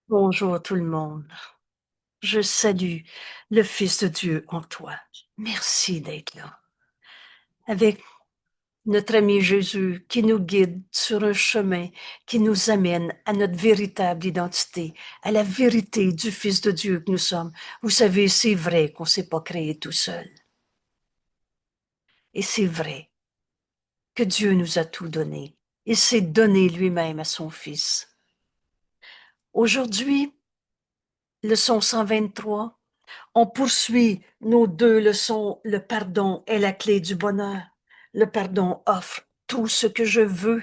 Bonjour tout le monde. Je salue le Fils de Dieu en toi. Merci d'être là. Avec notre ami Jésus qui nous guide sur un chemin qui nous amène à notre véritable identité, à la vérité du Fils de Dieu que nous sommes. Vous savez, c'est vrai qu'on ne s'est pas créé tout seul. Et c'est vrai que Dieu nous a tout donné. Il s'est donné lui-même à son Fils. Aujourd'hui, leçon 123. On poursuit nos deux leçons. Le pardon est la clé du bonheur. Le pardon offre tout ce que je veux.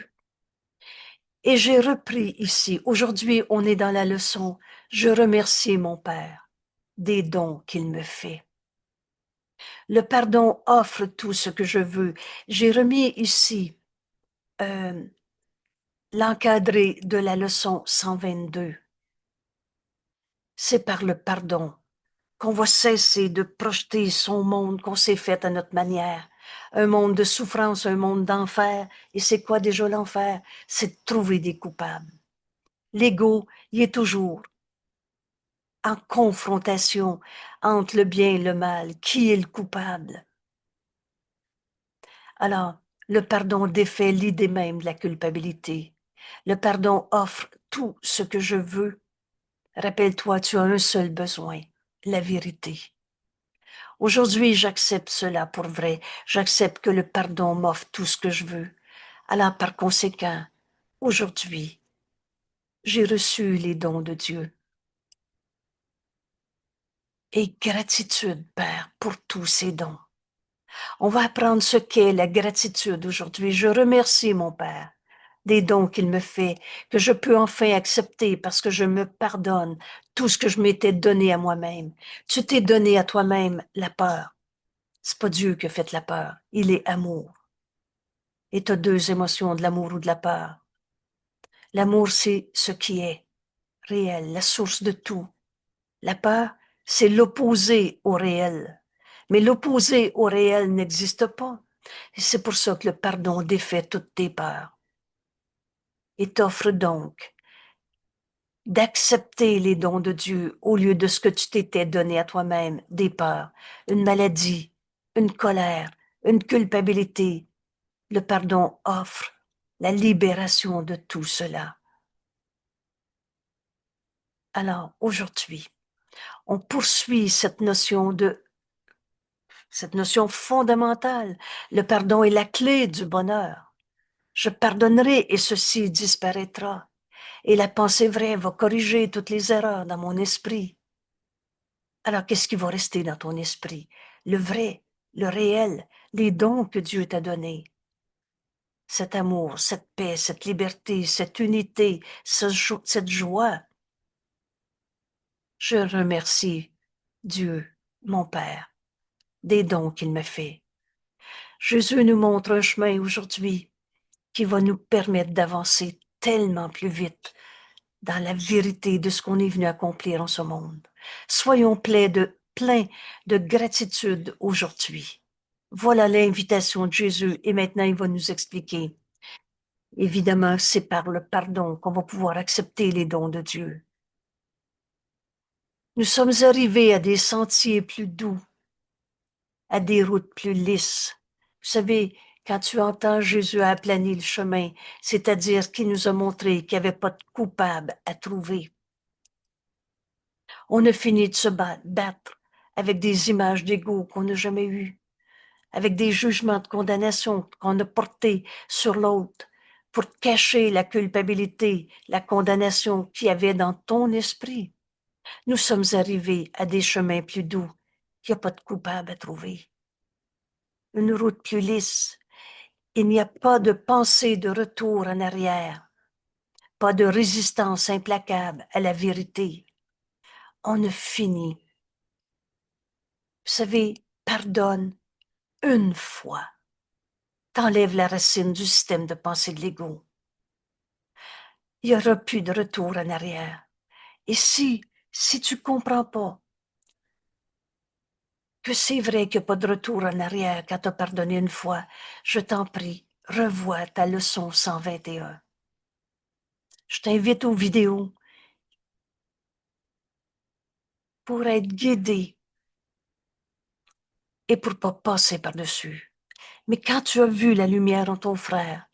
Et j'ai repris ici. Aujourd'hui, on est dans la leçon. Je remercie mon Père des dons qu'il me fait. Le pardon offre tout ce que je veux. J'ai remis ici l'encadré de la leçon 122. C'est par le pardon qu'on va cesser de projeter son monde qu'on s'est fait à notre manière. Un monde de souffrance, un monde d'enfer. Et c'est quoi déjà l'enfer? C'est de trouver des coupables. L'ego, il est toujours en confrontation entre le bien et le mal. Qui est le coupable? Alors, le pardon défait l'idée même de la culpabilité. Le pardon offre tout ce que je veux. Rappelle-toi, tu as un seul besoin, la vérité. Aujourd'hui, j'accepte cela pour vrai. J'accepte que le pardon m'offre tout ce que je veux. Alors, par conséquent, aujourd'hui, j'ai reçu les dons de Dieu. Et gratitude, Père, pour tous ces dons. On va apprendre ce qu'est la gratitude aujourd'hui. Je remercie mon Père des dons qu'il me fait, que je peux enfin accepter parce que je me pardonne tout ce que je m'étais donné à moi-même. Tu t'es donné à toi-même la peur. C'est pas Dieu qui a fait la peur. Il est amour. Et tu as deux émotions, de l'amour ou de la peur. L'amour, c'est ce qui est réel, la source de tout. La peur, c'est l'opposé au réel. Mais l'opposé au réel n'existe pas. Et c'est pour ça que le pardon défait toutes tes peurs. Et t'offre donc d'accepter les dons de Dieu au lieu de ce que tu t'étais donné à toi-même, des peurs, une maladie, une colère, une culpabilité. Le pardon offre la libération de tout cela. Alors, aujourd'hui, on poursuit cette notion fondamentale. Le pardon est la clé du bonheur. Je pardonnerai et ceci disparaîtra. Et la pensée vraie va corriger toutes les erreurs dans mon esprit. Alors, qu'est-ce qui va rester dans ton esprit? Le vrai, le réel, les dons que Dieu t'a donnés. Cet amour, cette paix, cette liberté, cette unité, cette joie. Je remercie Dieu, mon Père, des dons qu'il me fait. Jésus nous montre un chemin aujourd'hui qui va nous permettre d'avancer tellement plus vite dans la vérité de ce qu'on est venu accomplir en ce monde. Soyons pleins de gratitude aujourd'hui. Voilà l'invitation de Jésus et maintenant il va nous expliquer. Évidemment, c'est par le pardon qu'on va pouvoir accepter les dons de Dieu. Nous sommes arrivés à des sentiers plus doux, à des routes plus lisses. Vous savez, quand tu entends Jésus a aplani le chemin, c'est-à-dire qu'il nous a montré qu'il n'y avait pas de coupable à trouver. On a fini de se battre avec des images d'ego qu'on n'a jamais eues, avec des jugements de condamnation qu'on a portés sur l'autre pour cacher la culpabilité, la condamnation qu'il y avait dans ton esprit. Nous sommes arrivés à des chemins plus doux. Il n'y a pas de coupable à trouver. Une route plus lisse. Il n'y a pas de pensée de retour en arrière, pas de résistance implacable à la vérité. On a fini. Vous savez, pardonne une fois. T'enlèves la racine du système de pensée de l'ego. Il n'y aura plus de retour en arrière. Et si tu comprends pas que c'est vrai qu'il n'y a pas de retour en arrière quand tu as pardonné une fois, je t'en prie, revois ta leçon 121. Je t'invite aux vidéos. pour être guidé et pour pas passer par-dessus. Mais quand tu as vu la lumière en ton frère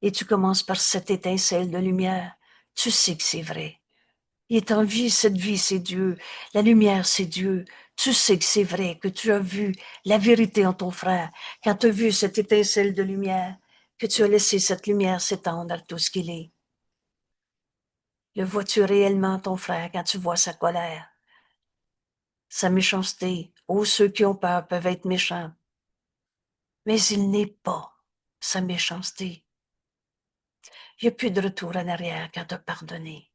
et tu commences par cette étincelle de lumière, tu sais que c'est vrai. Il est en vie, cette vie, c'est Dieu. La lumière, c'est Dieu. Tu sais que c'est vrai, que tu as vu la vérité en ton frère. Quand tu as vu cette étincelle de lumière, que tu as laissé cette lumière s'étendre à tout ce qu'il est. Le vois-tu réellement, ton frère, quand tu vois sa colère, sa méchanceté? Oh, ceux qui ont peur peuvent être méchants. Mais il n'est pas sa méchanceté. Il n'y a plus de retour en arrière quand tu as pardonné.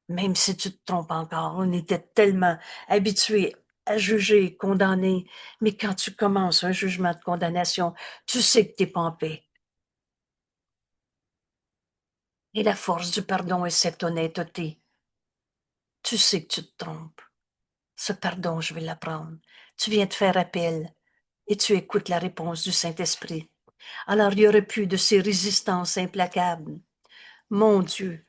Même si tu te trompes encore, on était tellement habitués à juger, condamner, mais quand tu commences un jugement de condamnation, tu sais que tu n'es pas en paix. Et la force du pardon est cette honnêteté. Tu sais que tu te trompes. Ce pardon, je vais l'apprendre. Tu viens de faire appel et tu écoutes la réponse du Saint-Esprit. Alors il n'y aurait plus de ces résistances implacables. Mon Dieu,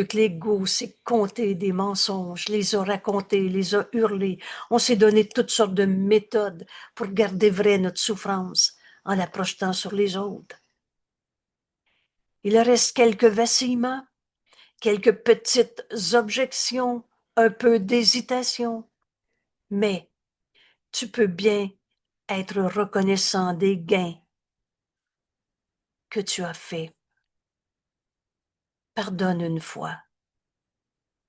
que l'ego s'est compté des mensonges, les a racontés, les a hurlés. On s'est donné toutes sortes de méthodes pour garder vraie notre souffrance en la projetant sur les autres. Il reste quelques vacillements, quelques petites objections, un peu d'hésitation, mais tu peux bien être reconnaissant des gains que tu as faits. Pardonne une fois.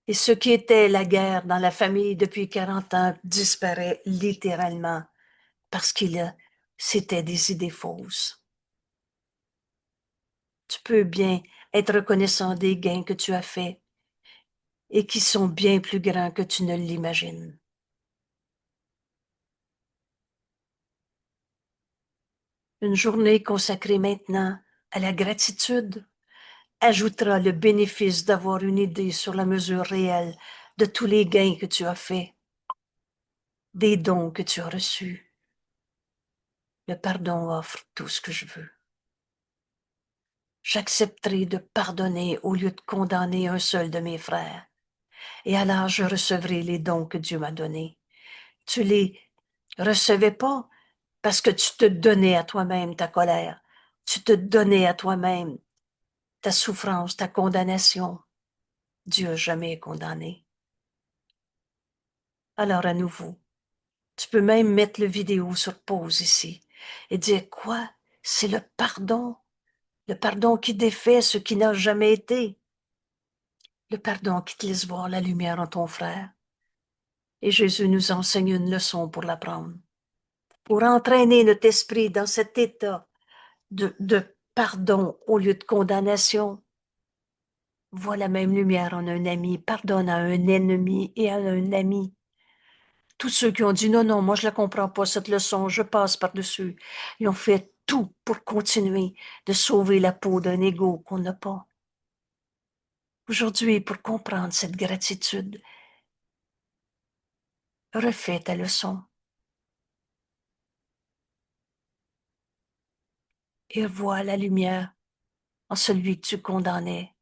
Et ce qui était la guerre dans la famille depuis 40 ans disparaît littéralement parce c'était des idées fausses. Tu peux bien être reconnaissant des gains que tu as faits et qui sont bien plus grands que tu ne l'imagines. Une journée consacrée maintenant à la gratitude ajoutera le bénéfice d'avoir une idée sur la mesure réelle de tous les gains que tu as faits, des dons que tu as reçus. Le pardon offre tout ce que je veux. J'accepterai de pardonner au lieu de condamner un seul de mes frères. Et alors je recevrai les dons que Dieu m'a donnés. Tu les recevais pas parce que tu te donnais à toi-même ta colère. Tu te donnais à toi-même ta souffrance, ta condamnation. Dieu n'a jamais condamné. Alors à nouveau, tu peux même mettre le vidéo sur pause ici et dire quoi? C'est le pardon qui défait ce qui n'a jamais été, le pardon qui te laisse voir la lumière en ton frère. Et Jésus nous enseigne une leçon pour l'apprendre, pour entraîner notre esprit dans cet état de pardon au lieu de condamnation. Vois la même lumière en un ami, pardonne à un ennemi et à un ami. Tous ceux qui ont dit non, non, moi je ne la comprends pas, cette leçon, je passe par-dessus, ils ont fait tout pour continuer de sauver la peau d'un ego qu'on n'a pas. Aujourd'hui, pour comprendre cette gratitude, refais ta leçon et vois la lumière en celui que tu condamnais,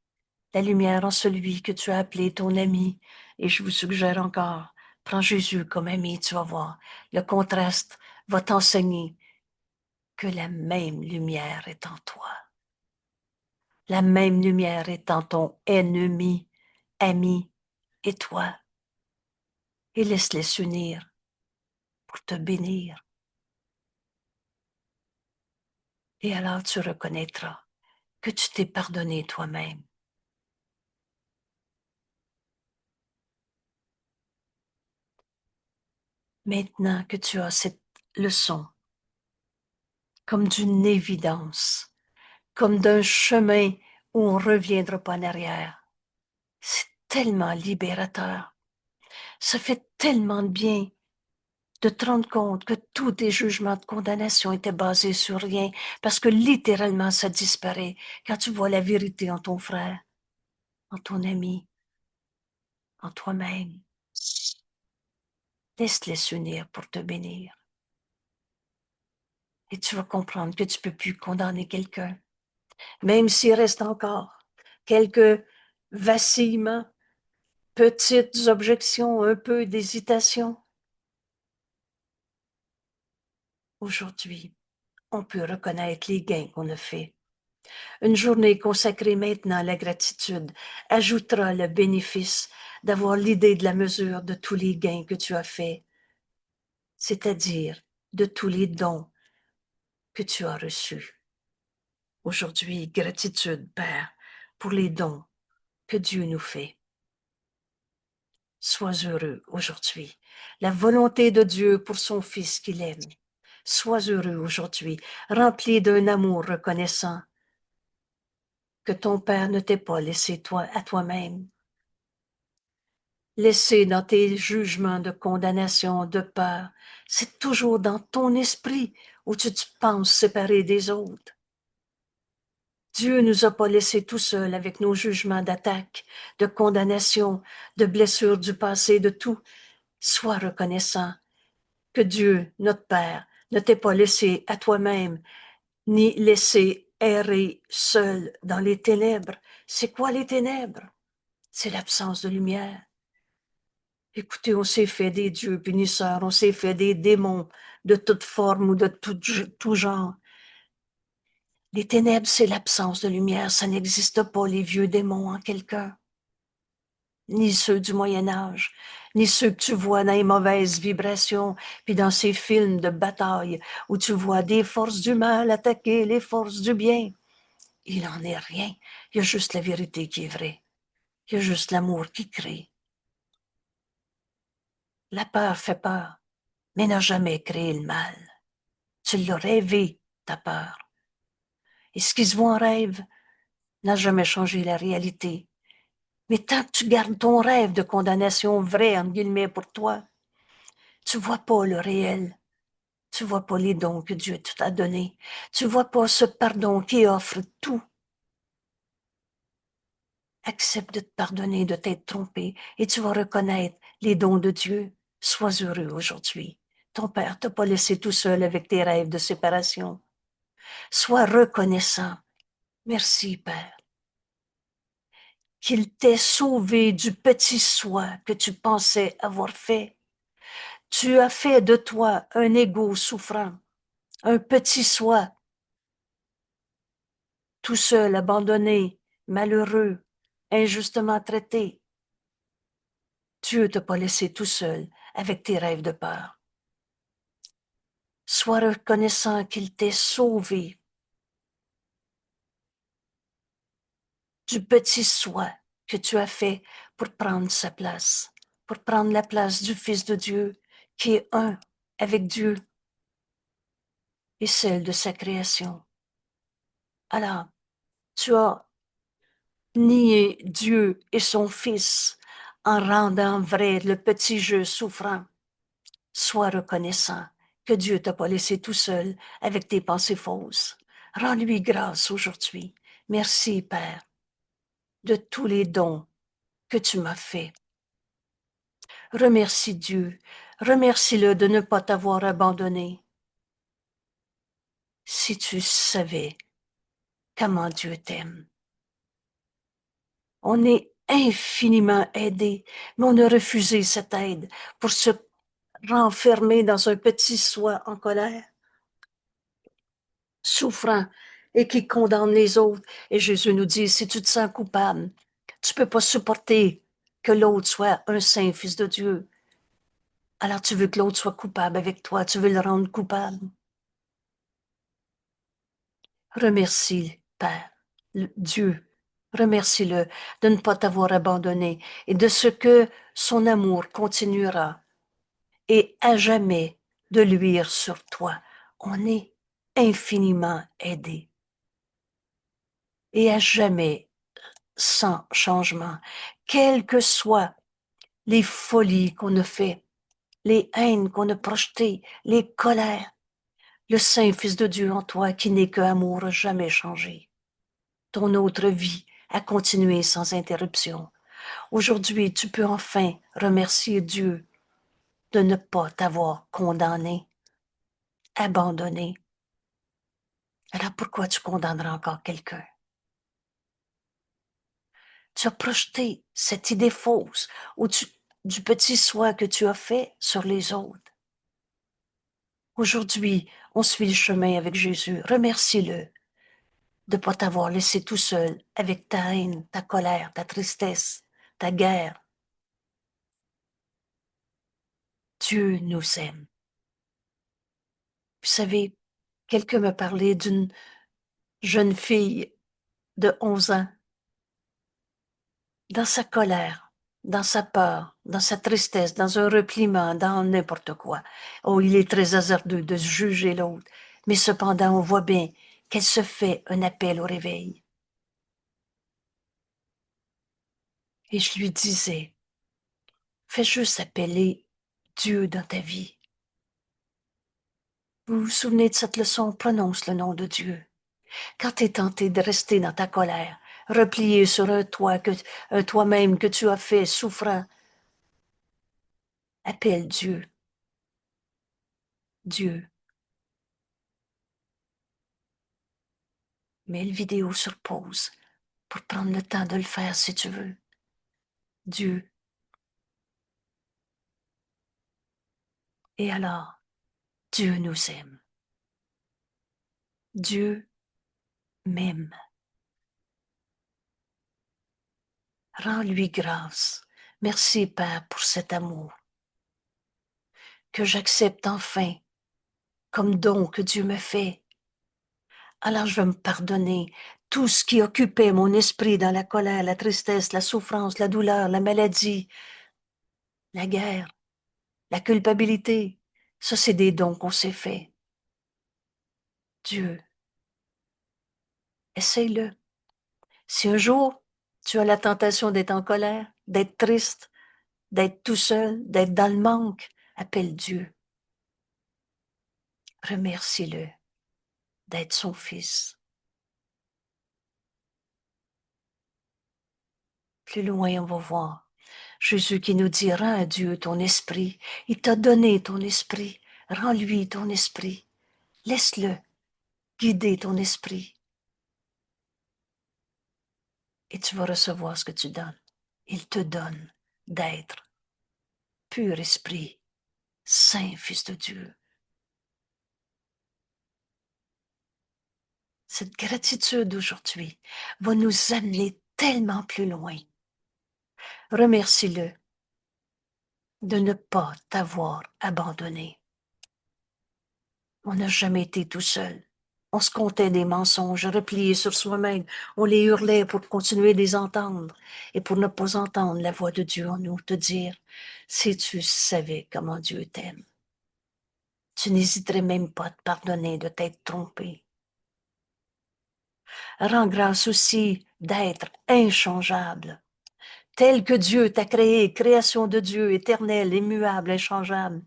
la lumière en celui que tu as appelé ton ami. Et je vous suggère encore, prends Jésus comme ami, tu vas voir. Le contraste va t'enseigner que la même lumière est en toi. La même lumière est en ton ennemi, ami et toi. Et laisse-les s'unir pour te bénir. Et alors tu reconnaîtras que tu t'es pardonné toi-même. Maintenant que tu as cette leçon, comme d'une évidence, comme d'un chemin où on ne reviendra pas en arrière, c'est tellement libérateur. Ça fait tellement de bien de te rendre compte que tous tes jugements de condamnation étaient basés sur rien, parce que littéralement ça disparaît quand tu vois la vérité en ton frère, en ton ami, en toi-même. Laisse-les s'unir pour te bénir. Et tu vas comprendre que tu ne peux plus condamner quelqu'un, même s'il reste encore quelques vacillements, petites objections, un peu d'hésitation. Aujourd'hui, on peut reconnaître les gains qu'on a faits. Une journée consacrée maintenant à la gratitude ajoutera le bénéfice d'avoir l'idée de la mesure de tous les gains que tu as faits, c'est-à-dire de tous les dons que tu as reçus. Aujourd'hui, gratitude, Père, pour les dons que Dieu nous fait. Sois heureux aujourd'hui. La volonté de Dieu pour son Fils qu'il aime. Sois heureux aujourd'hui, rempli d'un amour reconnaissant que ton Père ne t'ait pas laissé toi à toi-même. Laissé dans tes jugements de condamnation, de peur, c'est toujours dans ton esprit où tu te penses séparé des autres. Dieu nous a pas laissés tout seuls avec nos jugements d'attaque, de condamnation, de blessures du passé, de tout. Sois reconnaissant que Dieu, notre Père, ne t'ait pas laissé à toi-même, ni laissé errer seul dans les ténèbres. C'est quoi les ténèbres? C'est l'absence de lumière. Écoutez, on s'est fait des dieux punisseurs, on s'est fait des démons de toute forme ou de tout genre. Les ténèbres, c'est l'absence de lumière. Ça n'existe pas, les vieux démons en quelqu'un. Ni ceux du Moyen Âge, ni ceux que tu vois dans les mauvaises vibrations, puis dans ces films de bataille où tu vois des forces du mal attaquer les forces du bien. Il n'en est rien. Il y a juste la vérité qui est vraie. Il y a juste l'amour qui crée. La peur fait peur, mais n'a jamais créé le mal. Tu l'as rêvé, ta peur. Et ce qui se voit en rêve n'a jamais changé la réalité. Mais tant que tu gardes ton rêve de condamnation vrai, entre guillemets, pour toi, tu vois pas le réel. Tu vois pas les dons que Dieu t'a donnés. Tu vois pas ce pardon qui offre tout. Accepte de te pardonner, de t'être trompé, et tu vas reconnaître les dons de Dieu. Sois heureux aujourd'hui. Ton Père t'a pas laissé tout seul avec tes rêves de séparation. Sois reconnaissant. Merci, Père, qu'il t'ait sauvé du petit soi que tu pensais avoir fait. Tu as fait de toi un égo souffrant, un petit soi, tout seul, abandonné, malheureux, injustement traité. Dieu t'a pas laissé tout seul avec tes rêves de peur. Sois reconnaissant qu'il t'ait sauvé du petit soi que tu as fait pour prendre sa place, pour prendre la place du Fils de Dieu qui est un avec Dieu et celle de sa création. Alors, tu as nié Dieu et son Fils en rendant vrai le petit jeu souffrant. Sois reconnaissant que Dieu t'a pas laissé tout seul avec tes pensées fausses. Rends-lui grâce aujourd'hui. Merci, Père, de tous les dons que tu m'as faits. Remercie Dieu. Remercie-le de ne pas t'avoir abandonné. Si tu savais comment Dieu t'aime. On est infiniment aidé, mais on a refusé cette aide pour se renfermer dans un petit soi en colère, souffrant et qui condamne les autres. Et Jésus nous dit, si tu te sens coupable, tu peux pas supporter que l'autre soit un saint fils de Dieu. Alors tu veux que l'autre soit coupable avec toi, tu veux le rendre coupable. Remercie, Père, Dieu, remercie-le de ne pas t'avoir abandonné et de ce que son amour continuera et à jamais de luire sur toi. On est infiniment aidé et à jamais sans changement, quelles que soient les folies qu'on a fait, les haines qu'on a projetées, les colères. Le Saint Fils de Dieu en toi, qui n'est que amour, n'a jamais changé. Ton autre vie a continué sans interruption. Aujourd'hui, tu peux enfin remercier Dieu de ne pas t'avoir condamné, abandonné. Alors pourquoi tu condamnerais encore quelqu'un? Tu as projeté cette idée fausse du petit soi que tu as fait sur les autres. Aujourd'hui, on suit le chemin avec Jésus. Remercie-le de ne pas t'avoir laissé tout seul avec ta haine, ta colère, ta tristesse, ta guerre. Dieu nous aime. Vous savez, quelqu'un me parlait d'une jeune fille de 11 ans, dans sa colère, dans sa peur, dans sa tristesse, dans un repliement, dans n'importe quoi. Oh, il est très hasardeux de juger l'autre, mais cependant, on voit bien qu'elle se fait un appel au réveil. Et je lui disais, fais juste appeler Dieu dans ta vie. Vous vous souvenez de cette leçon? Prononce le nom de Dieu. Quand tu es tenté de rester dans ta colère, replié sur un toi-même que tu as fait souffrant, appelle Dieu. Dieu. Mets le vidéo sur pause pour prendre le temps de le faire si tu veux. Dieu. Et alors, Dieu nous aime. Dieu m'aime. Rends-lui grâce. Merci, Père, pour cet amour que j'accepte enfin comme don que Dieu me fait. Alors je vais me pardonner tout ce qui occupait mon esprit dans la colère, la tristesse, la souffrance, la douleur, la maladie, la guerre, la culpabilité. Ça, c'est des dons qu'on s'est faits. Dieu, essaye-le. Si un jour tu as la tentation d'être en colère, d'être triste, d'être tout seul, d'être dans le manque, appelle Dieu. Remercie-le d'être son fils. Plus loin, on va voir Jésus qui nous dit, rends à Dieu ton esprit. Il t'a donné ton esprit. Rends-lui ton esprit. Laisse-le guider ton esprit. Et tu vas recevoir ce que tu donnes. Il te donne d'être pur esprit, saint fils de Dieu. Cette gratitude aujourd'hui va nous amener tellement plus loin. Remercie-le de ne pas t'avoir abandonné. On n'a jamais été tout seul. On se contait des mensonges repliés sur soi-même. On les hurlait pour continuer de les entendre et pour ne pas entendre la voix de Dieu en nous, te dire, si tu savais comment Dieu t'aime, tu n'hésiterais même pas à te pardonner de t'être trompé. Rends grâce aussi d'être inchangeable, tel que Dieu t'a créé, création de Dieu, éternelle, immuable, inchangeable.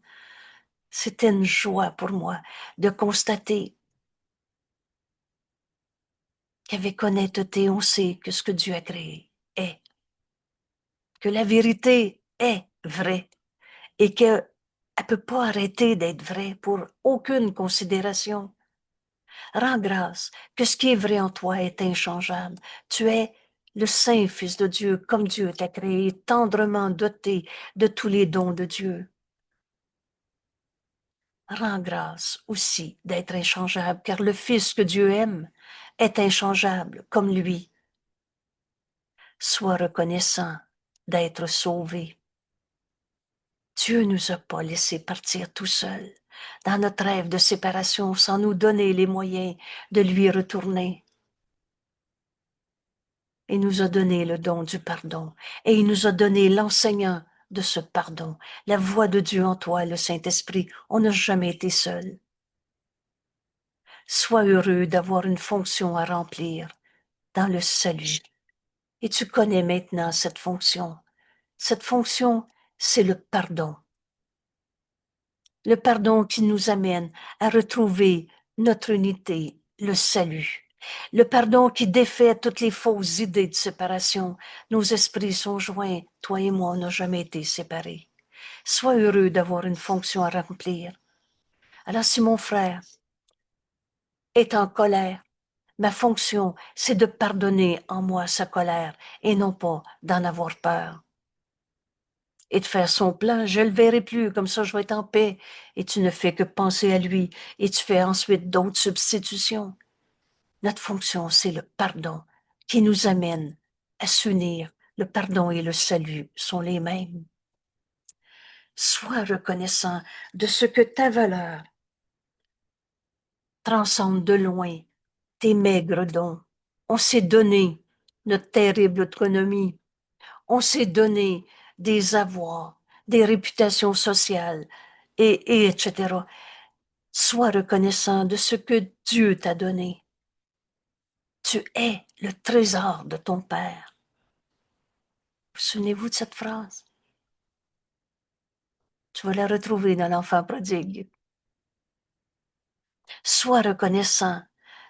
C'était une joie pour moi de constater qu'avec honnêteté, on sait que ce que Dieu a créé est, que la vérité est vraie et qu'elle ne peut pas arrêter d'être vraie pour aucune considération. Rends grâce que ce qui est vrai en toi est inchangeable. Tu es le saint Fils de Dieu, comme Dieu t'a créé, tendrement doté de tous les dons de Dieu. Rends grâce aussi d'être inchangeable, car le Fils que Dieu aime est inchangeable comme lui. Sois reconnaissant d'être sauvé. Dieu ne nous a pas laissé partir tout seul dans notre rêve de séparation sans nous donner les moyens de lui retourner. Il nous a donné le don du pardon et il nous a donné l'enseignant de ce pardon, la voix de Dieu en toi, le Saint-Esprit. On n'a jamais été seul. Sois heureux d'avoir une fonction à remplir dans le salut. Et tu connais maintenant cette fonction. Cette fonction, c'est le pardon. Le pardon qui nous amène à retrouver notre unité, le salut. Le pardon qui défait toutes les fausses idées de séparation. Nos esprits sont joints. Toi et moi, on n'a jamais été séparés. Sois heureux d'avoir une fonction à remplir. Alors si mon frère est en colère, Ma fonction, c'est de pardonner en moi sa colère et non pas d'en avoir peur. Et de faire son plan, je le verrai plus, comme ça je vais être en paix. Et tu ne fais que penser à lui et tu fais ensuite d'autres substitutions. Notre fonction, c'est le pardon qui nous amène à s'unir. Le pardon et le salut sont les mêmes. Sois reconnaissant de ce que ta valeur transcende de loin tes maigres dons. On s'est donné notre terrible autonomie. On s'est donné des avoirs, des réputations sociales, etc. Sois reconnaissant de ce que Dieu t'a donné. Tu es le trésor de ton Père. Vous souvenez-vous de cette phrase? Tu vas la retrouver dans l'enfant prodigue. Sois reconnaissant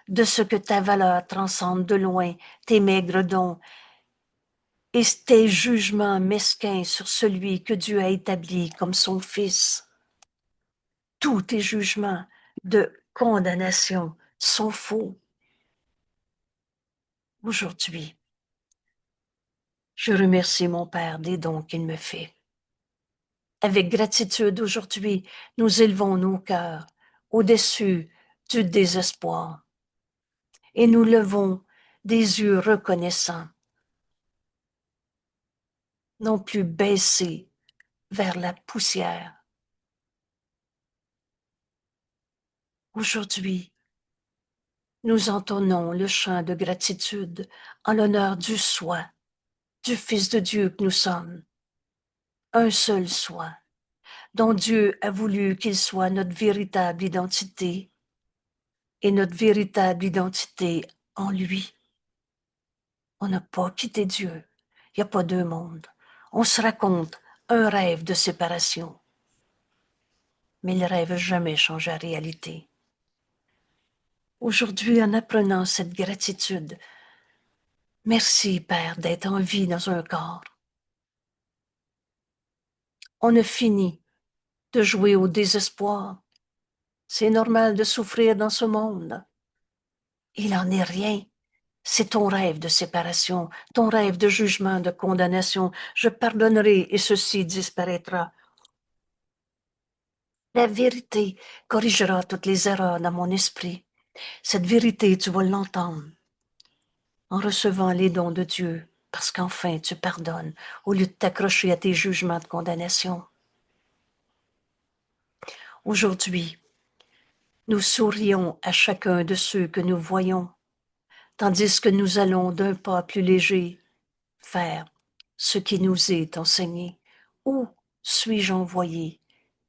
de ce que ta valeur transcende de loin tes maigres dons et tes jugements mesquins sur celui que Dieu a établi comme son Fils. Tous tes jugements de condamnation sont faux. Aujourd'hui, je remercie mon Père des dons qu'il me fait. Avec gratitude aujourd'hui, nous élevons nos cœurs au-dessus du désespoir et nous levons des yeux reconnaissants, non plus baissés vers la poussière. Aujourd'hui, nous entonnons le chant de gratitude en l'honneur du soi, du Fils de Dieu que nous sommes, un seul soi, dont Dieu a voulu qu'il soit notre véritable identité et notre véritable identité en lui. On n'a pas quitté Dieu. Il n'y a pas deux mondes. On se raconte un rêve de séparation. Mais le rêve n'a jamais changé la réalité. Aujourd'hui, en apprenant cette gratitude, merci, Père, d'être en vie dans un corps. On a fini de jouer au désespoir. C'est normal de souffrir dans ce monde. Il n'en est rien. C'est ton rêve de séparation, ton rêve de jugement, de condamnation. Je pardonnerai et ceci disparaîtra. La vérité corrigera toutes les erreurs dans mon esprit. Cette vérité, tu vas l'entendre en recevant les dons de Dieu, parce qu'enfin tu pardonnes au lieu de t'accrocher à tes jugements de condamnation. Aujourd'hui, nous sourions à chacun de ceux que nous voyons, tandis que nous allons d'un pas plus léger faire ce qui nous est enseigné. Où suis-je envoyé?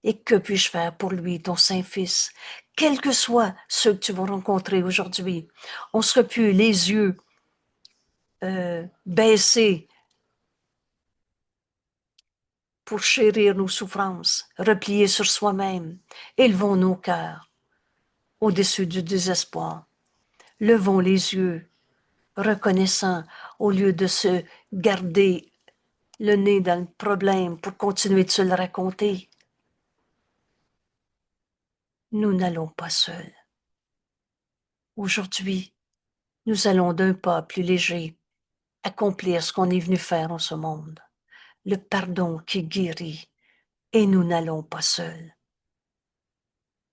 Et que puis-je faire pour lui, ton Saint-Fils? Quels que soient ceux que tu vas rencontrer aujourd'hui, on ne sera plus les yeux baissés pour chérir nos souffrances, repliés sur soi-même. Élevons nos cœurs au-dessus du désespoir. Levons les yeux, reconnaissants, au lieu de se garder le nez dans le problème pour continuer de se le raconter. Nous n'allons pas seuls. Aujourd'hui, nous allons d'un pas plus léger accomplir ce qu'on est venu faire en ce monde, le pardon qui guérit, et nous n'allons pas seuls.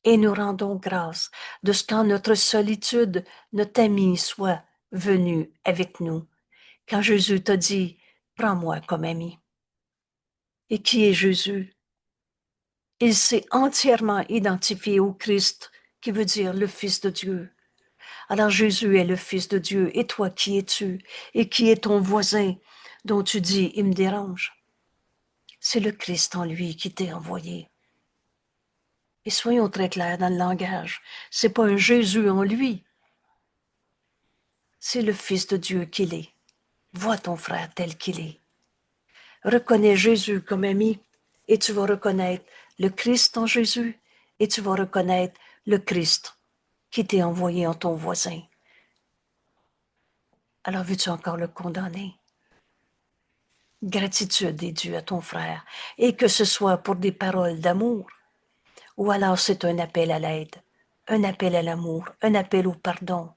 Et nous rendons grâce de ce qu'en notre solitude, notre ami soit venu avec nous. Quand Jésus t'a dit, prends-moi comme ami. Et qui est Jésus? Il s'est entièrement identifié au Christ, qui veut dire le Fils de Dieu. Alors Jésus est le Fils de Dieu. Et toi, qui es-tu? Et qui est ton voisin dont tu dis, il me dérange? C'est le Christ en lui qui t'est envoyé. Et soyons très clairs dans le langage. C'est pas un Jésus en lui. C'est le Fils de Dieu qu'il est. Vois ton frère tel qu'il est. Reconnais Jésus comme ami et tu vas reconnaître le Christ en Jésus et tu vas reconnaître le Christ qui t'est envoyé en ton voisin. Alors veux-tu encore le condamner? Gratitude est due à ton frère, et que ce soit pour des paroles d'amour, ou alors c'est un appel à l'aide, un appel à l'amour, un appel au pardon.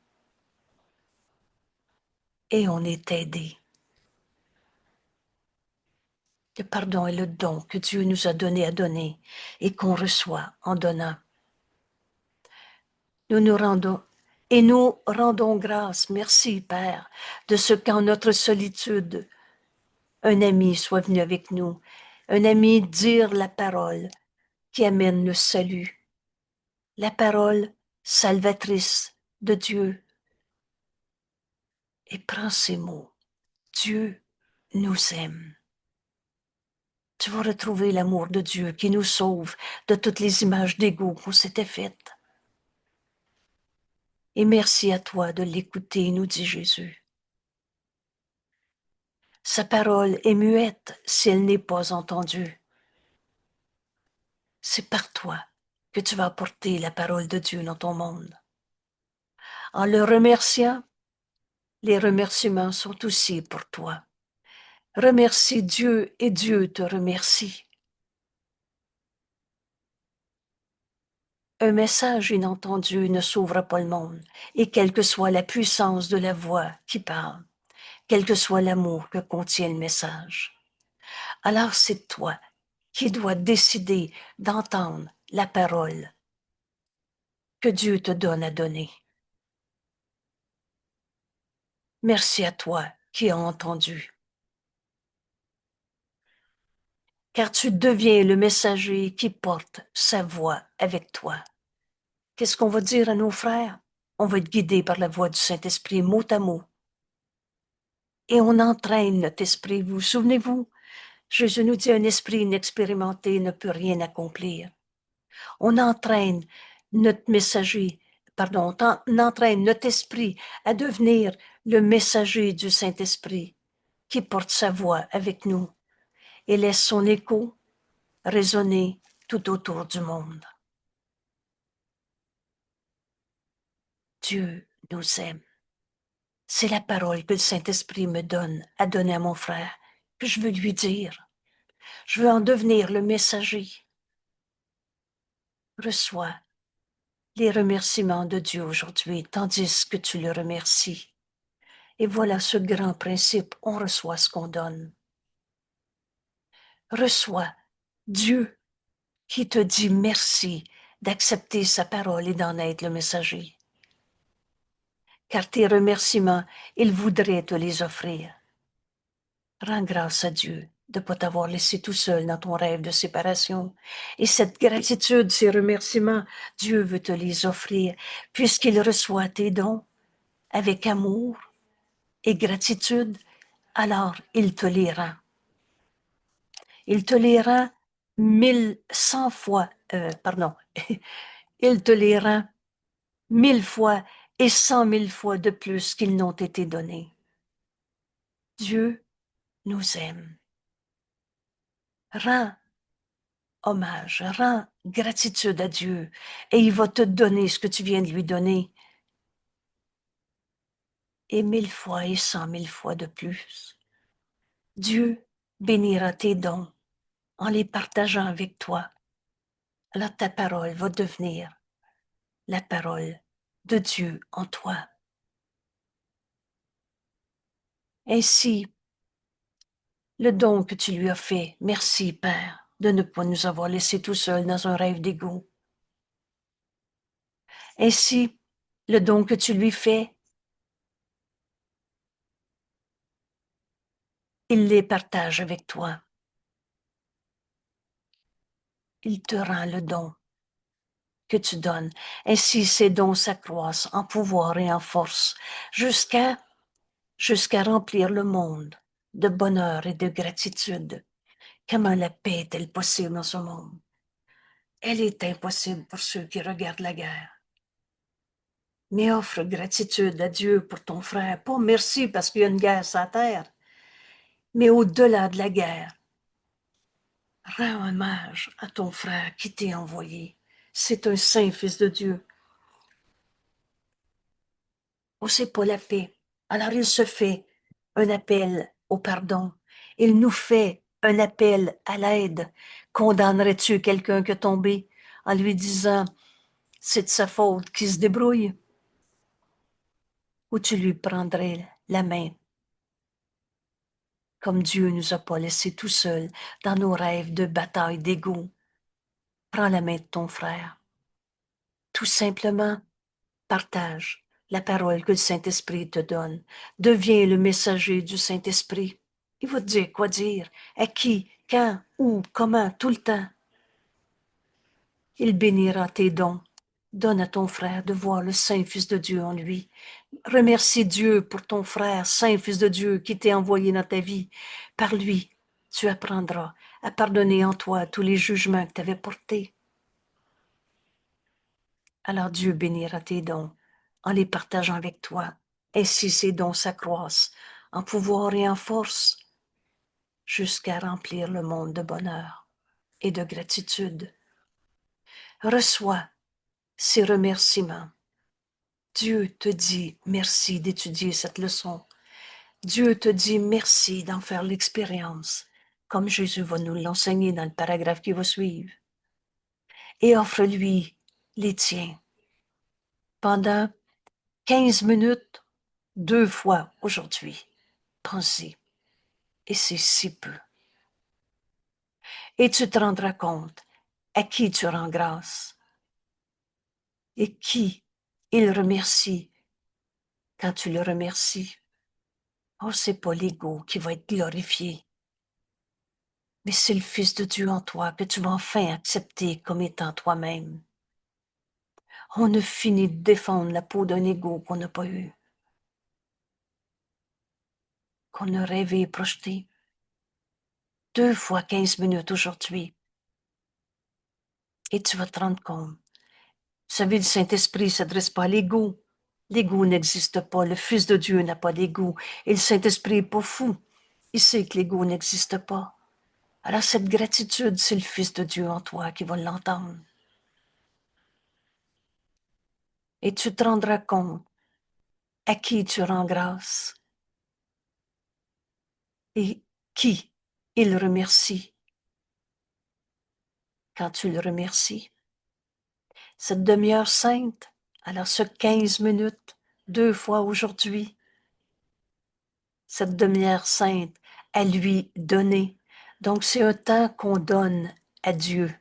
et on est aidé. Le pardon est le don que Dieu nous a donné à donner et qu'on reçoit en donnant. Nous rendons grâce, merci Père, de ce qu'en notre solitude, un ami soit venu avec nous, un ami dire la parole qui amène le salut, la parole salvatrice de Dieu. Et prends ces mots, Dieu nous aime. Tu vas retrouver l'amour de Dieu qui nous sauve de toutes les images d'ego qu'on s'était faites. Et merci à toi de l'écouter, nous dit Jésus. Sa parole est muette si elle n'est pas entendue. C'est par toi que tu vas apporter la parole de Dieu dans ton monde. En le remerciant, les remerciements sont aussi pour toi. Remercie Dieu et Dieu te remercie. Un message inentendu ne sauvera pas le monde, et quelle que soit la puissance de la voix qui parle, quel que soit l'amour que contient le message. Alors c'est toi qui dois décider d'entendre la parole que Dieu te donne à donner. Merci à toi qui as entendu. Car tu deviens le messager qui porte sa voix avec toi. Qu'est-ce qu'on va dire à nos frères? On va être guidé par la voix du Saint-Esprit mot à mot. Et on entraîne notre esprit. Vous souvenez-vous? Jésus nous dit un esprit inexpérimenté ne peut rien accomplir. On entraîne notre messager, on entraîne notre esprit à devenir le messager du Saint-Esprit qui porte sa voix avec nous et laisse son écho résonner tout autour du monde. Dieu nous aime. C'est la parole que le Saint-Esprit me donne à donner à mon frère, que je veux lui dire. Je veux en devenir le messager. Reçois les remerciements de Dieu aujourd'hui, tandis que tu le remercies. Et voilà ce grand principe, on reçoit ce qu'on donne. Reçois Dieu qui te dit merci d'accepter sa parole et d'en être le messager. Car tes remerciements, il voudrait te les offrir. Rends grâce à Dieu de ne pas t'avoir laissé tout seul dans ton rêve de séparation. Et cette gratitude, ces remerciements, Dieu veut te les offrir, puisqu'il reçoit tes dons avec amour et gratitude, alors il te les rend. Il te les rend 1100 fois, il te les rend 1000 fois et 100 000 fois de plus qu'ils n'ont été donnés. Dieu nous aime. Rends hommage, rends gratitude à Dieu et il va te donner ce que tu viens de lui donner. Et 1000 fois et 100 000 fois de plus. Dieu bénira tes dons en les partageant avec toi. Alors ta parole va devenir la parole de Dieu en toi. Ainsi, le don que tu lui as fait, merci Père, de ne pas nous avoir laissés tout seuls dans un rêve d'égo. Ainsi, le don que tu lui fais, il les partage avec toi. Il te rend le don que tu donnes. Ainsi, ces dons s'accroissent en pouvoir et en force jusqu'à remplir le monde de bonheur et de gratitude. Comment la paix est-elle possible dans ce monde? Elle est impossible pour ceux qui regardent la guerre. Mais offre gratitude à Dieu pour ton frère. Pas merci parce qu'il y a une guerre sur la terre, mais au-delà de la guerre, rends hommage à ton frère qui t'est envoyé. C'est un saint fils de Dieu. Oh, c'est pas la paix. Alors il se fait un appel au pardon. Il nous fait un appel à l'aide. Condamnerais-tu quelqu'un qui est tombé en lui disant c'est de sa faute qu'il se débrouille? Ou tu lui prendrais la main, comme Dieu nous a pas laissés tout seuls dans nos rêves de bataille d'ego. Prends la main de ton frère. Tout simplement, partage la parole que le Saint-Esprit te donne. Deviens le messager du Saint-Esprit. Il va te dire quoi dire, à qui, quand, où, comment, tout le temps. Il bénira tes dons. Donne à ton frère de voir le Saint Fils de Dieu en lui. Remercie Dieu pour ton frère, Saint Fils de Dieu, qui t'est envoyé dans ta vie. Par lui, tu apprendras à pardonner en toi tous les jugements que tu avais portés. Alors Dieu bénira tes dons en les partageant avec toi. Ainsi ces dons s'accroissent en pouvoir et en force jusqu'à remplir le monde de bonheur et de gratitude. Reçois ces remerciements. Dieu te dit merci d'étudier cette leçon. Dieu te dit merci d'en faire l'expérience, comme Jésus va nous l'enseigner dans le paragraphe qui va suivre. Et offre-lui les tiens pendant 15 minutes, 2 fois aujourd'hui. Pense-y. Et c'est si peu. Et tu te rendras compte à qui tu rends grâce et qui il remercie quand tu le remercies. Oh, c'est pas l'ego qui va être glorifié, mais c'est le Fils de Dieu en toi que tu vas enfin accepter comme étant toi-même. On a fini de défendre la peau d'un ego qu'on n'a pas eu, qu'on a rêvé et projeté. 2 fois 15 minutes aujourd'hui. Et tu vas te rendre compte. Vous savez, le Saint-Esprit ne s'adresse pas à l'ego. L'ego n'existe pas. Le Fils de Dieu n'a pas d'ego. Et le Saint-Esprit n'est pas fou. Il sait que l'ego n'existe pas. Alors cette gratitude, c'est le Fils de Dieu en toi qui va l'entendre. Et tu te rendras compte à qui tu rends grâce et qui il remercie quand tu le remercies. Cette demi-heure sainte, alors ce 15 minutes, 2 fois aujourd'hui, cette demi-heure sainte à lui donner. Donc c'est un temps qu'on donne à Dieu.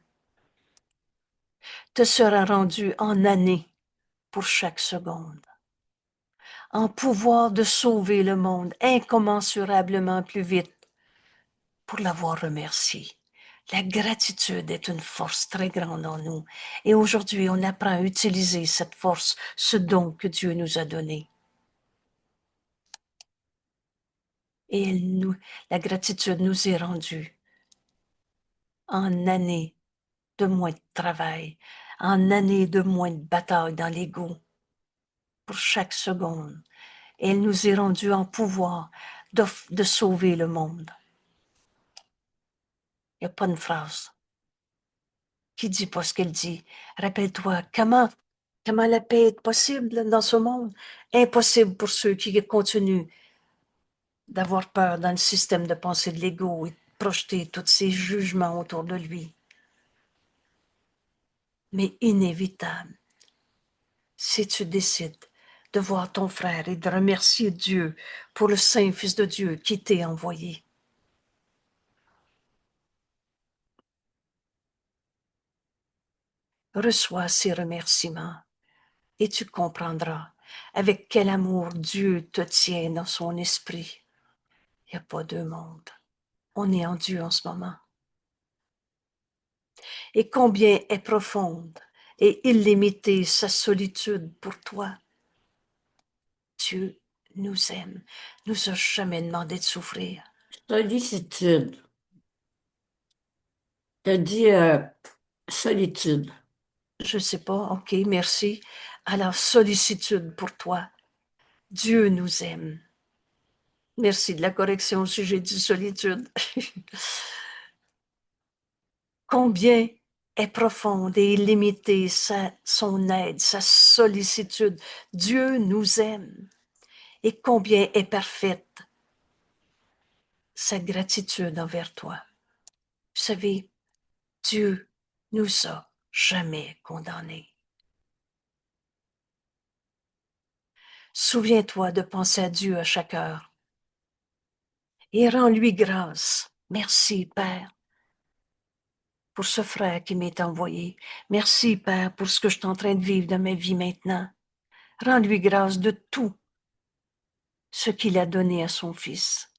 Te sera rendu en années pour chaque seconde. En pouvoir de sauver le monde incommensurablement plus vite pour l'avoir remercié. La gratitude est une force très grande en nous. Et aujourd'hui, on apprend à utiliser cette force, ce don que Dieu nous a donné. Et la gratitude nous est rendue en années de moins de travail, en années de moins de bataille dans l'ego pour chaque seconde. Et elle nous est rendue en pouvoir de sauver le monde. Il n'y a pas une phrase qui dit pas ce qu'elle dit. Rappelle-toi, comment la paix est possible dans ce monde? Impossible pour ceux qui continuent d'avoir peur dans le système de pensée de l'ego et de projeter tous ces jugements autour de lui. Mais inévitable, si tu décides de voir ton frère et de remercier Dieu pour le Saint Fils de Dieu qui t'est envoyé. Reçois ces remerciements et tu comprendras avec quel amour Dieu te tient dans son esprit. Il n'y a pas deux mondes. On est en Dieu en ce moment. Et combien est profonde et illimitée sa solitude pour toi. Dieu nous aime, nous a jamais demandé de souffrir. Sollicitude. T'as dit solitude. Je sais pas, ok, merci. Alors, sollicitude pour toi. Dieu nous aime. Merci de la correction au sujet de solitude. Combien est profonde et illimitée son aide, sa sollicitude. Dieu nous aime. Et combien est parfaite sa gratitude envers toi. Vous savez, Dieu nous a jamais condamnés. Souviens-toi de penser à Dieu à chaque heure et rends-lui grâce. Merci, Père, pour ce frère qui m'est envoyé. Merci, Père, pour ce que je suis en train de vivre dans ma vie maintenant. Rends-lui grâce de tout ce qu'il a donné à son Fils.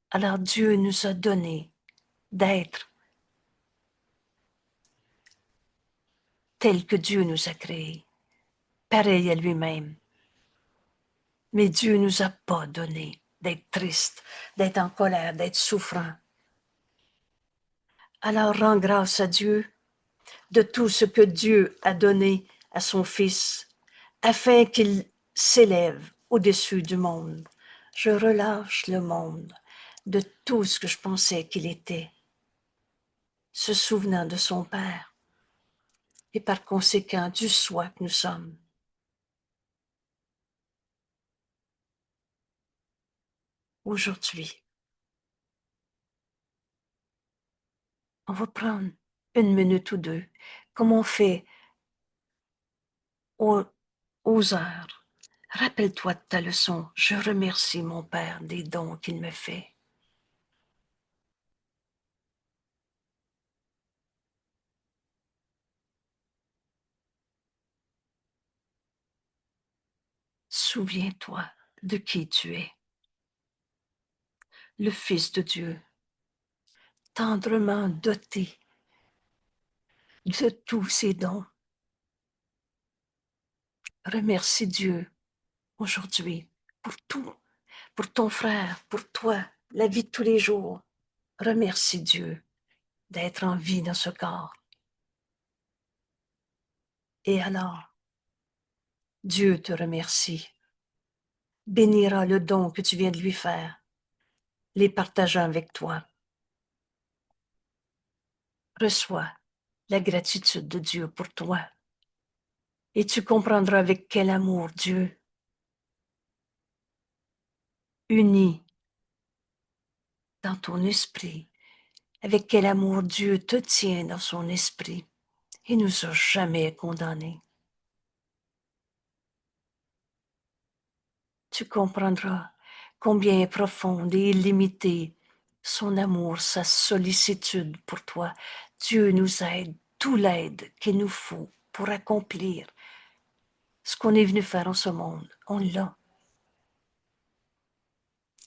Alors Dieu nous a donné d'être tel que Dieu nous a créés, pareil à lui-même. Mais Dieu ne nous a pas donné d'être triste, d'être en colère, d'être souffrant. Alors rends grâce à Dieu de tout ce que Dieu a donné à son Fils, afin qu'il s'élève au-dessus du monde. Je relâche le monde de tout ce que je pensais qu'il était, se souvenant de son Père et par conséquent du soi que nous sommes. Aujourd'hui, on va prendre 1 minute ou 2, comme on fait aux heures. Rappelle-toi de ta leçon. Je remercie mon Père des dons qu'il me fait. Souviens-toi de qui tu es, le Fils de Dieu, tendrement doté de tous ses dons. Remercie Dieu aujourd'hui pour tout, pour ton frère, pour toi, la vie de tous les jours. Remercie Dieu d'être en vie dans ce corps. Et alors, Dieu te remercie, bénira le don que tu viens de lui faire, les partageant avec toi. Reçois la gratitude de Dieu pour toi et tu comprendras avec quel amour Dieu unit dans ton esprit, avec quel amour Dieu te tient dans son esprit et nous a jamais condamnés. Tu comprendras combien est profonde et illimitée son amour, sa sollicitude pour toi. Dieu nous aide, tout l'aide qu'il nous faut pour accomplir ce qu'on est venu faire en ce monde. On l'a.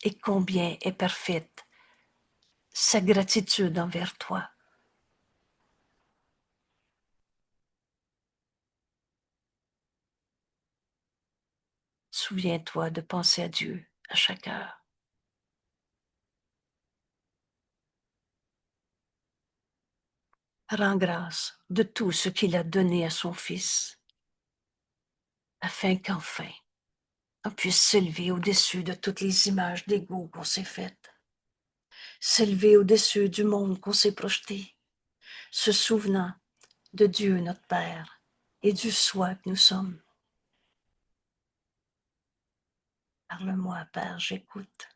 Et combien est parfaite sa gratitude envers toi. Souviens-toi de penser à Dieu à chaque heure. Rends grâce de tout ce qu'il a donné à son Fils, afin qu'enfin on puisse s'élever au-dessus de toutes les images d'ego qu'on s'est faites, s'élever au-dessus du monde qu'on s'est projeté, se souvenant de Dieu notre Père et du soi que nous sommes. Parle-moi, Père, j'écoute.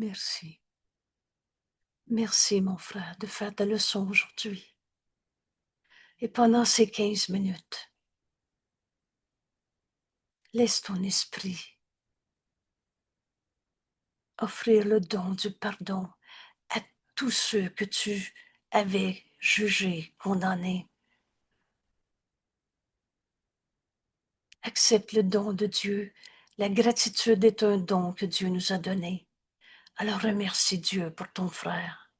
Merci. Merci, mon frère, de faire ta leçon aujourd'hui. Et pendant ces 15 minutes, laisse ton esprit offrir le don du pardon à tous ceux que tu avais jugés, condamnés. Accepte le don de Dieu. La gratitude est un don que Dieu nous a donné. Alors remercie Dieu pour ton frère,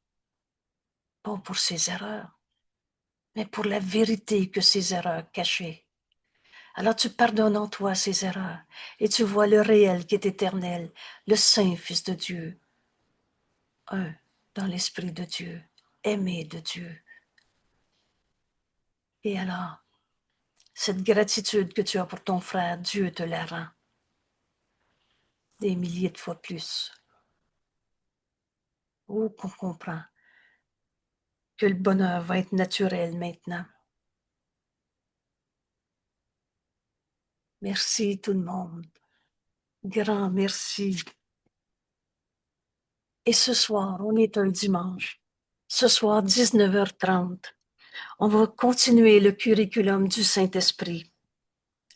pas pour ses erreurs. mais pour la vérité que ces erreurs cachaient. Alors tu pardonnes en toi ces erreurs et tu vois le réel qui est éternel, le Saint Fils de Dieu, un dans l'Esprit de Dieu, aimé de Dieu. Et alors, cette gratitude que tu as pour ton frère, Dieu te la rend des milliers de fois plus. Oh, qu'on comprend que le bonheur va être naturel maintenant. Merci tout le monde. Grand merci. Et ce soir, on est un dimanche. Ce soir, 19h30, on va continuer le curriculum du Saint-Esprit.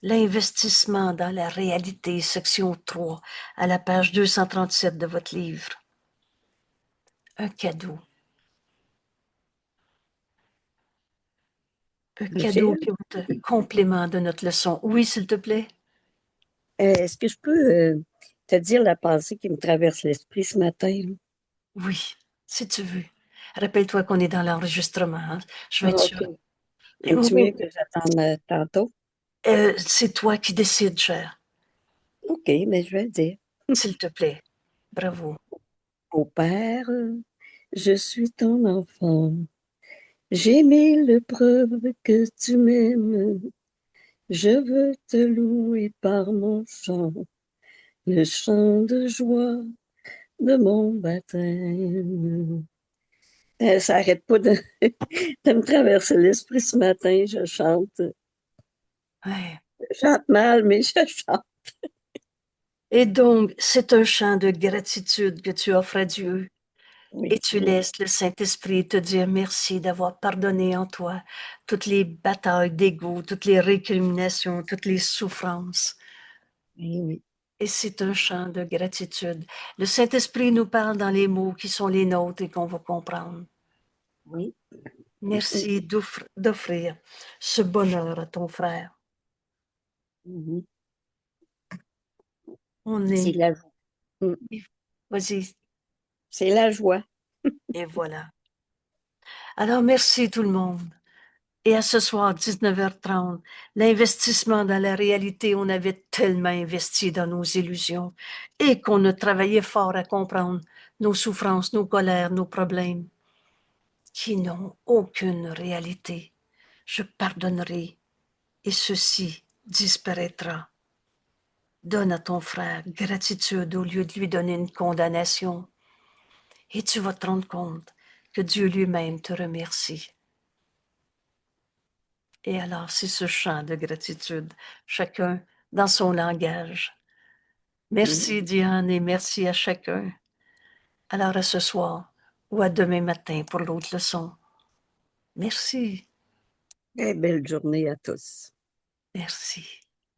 L'investissement dans la réalité, section 3, à la page 237 de votre livre. Un cadeau. Un cadeau Michel, qui va être complément de notre leçon. Oui, s'il te plaît? est-ce que je peux te dire la pensée qui me traverse l'esprit ce matin, là? Oui, si tu veux. Rappelle-toi qu'on est dans l'enregistrement, hein. Je vais être Ah, sûre. OK. Es-tu mieux que j'attende tantôt? C'est toi qui décides, cher. OK, mais je vais le dire. S'il te plaît. Bravo. Ô Père, je suis ton enfant. J'ai mille preuves que tu m'aimes. Je veux te louer par mon chant, le chant de joie de mon baptême. Ça n'arrête pas de me traverser l'esprit ce matin. Je chante. Ouais. Je chante mal, mais je chante. Et donc, c'est un chant de gratitude que tu offres à Dieu et Oui, tu laisses le Saint-Esprit te dire merci d'avoir pardonné en toi toutes les batailles d'ego, toutes les récriminations, toutes les souffrances. oui, oui, Et c'est un chant de gratitude. Le Saint-Esprit nous parle dans les mots qui sont les nôtres et qu'on va comprendre. oui. Merci d'offrir ce bonheur à ton frère. Mhm. On C'est est. la joie. Mm. Vas-y. C'est la joie. Et voilà. Alors, merci tout le monde. Et à ce soir, 19h30, l'investissement dans la réalité, on avait tellement investi dans nos illusions et qu'on a travaillé fort à comprendre nos souffrances, nos colères, nos problèmes qui n'ont aucune réalité. Je pardonnerai et ceci disparaîtra. Donne à ton frère gratitude au lieu de lui donner une condamnation et tu vas te rendre compte que Dieu lui-même te remercie. Et alors, c'est ce chant de gratitude, chacun dans son langage. Mm. Merci Diane et merci à chacun. Alors à ce soir ou à demain matin pour l'autre leçon. Merci, Très belle journée à tous. merci.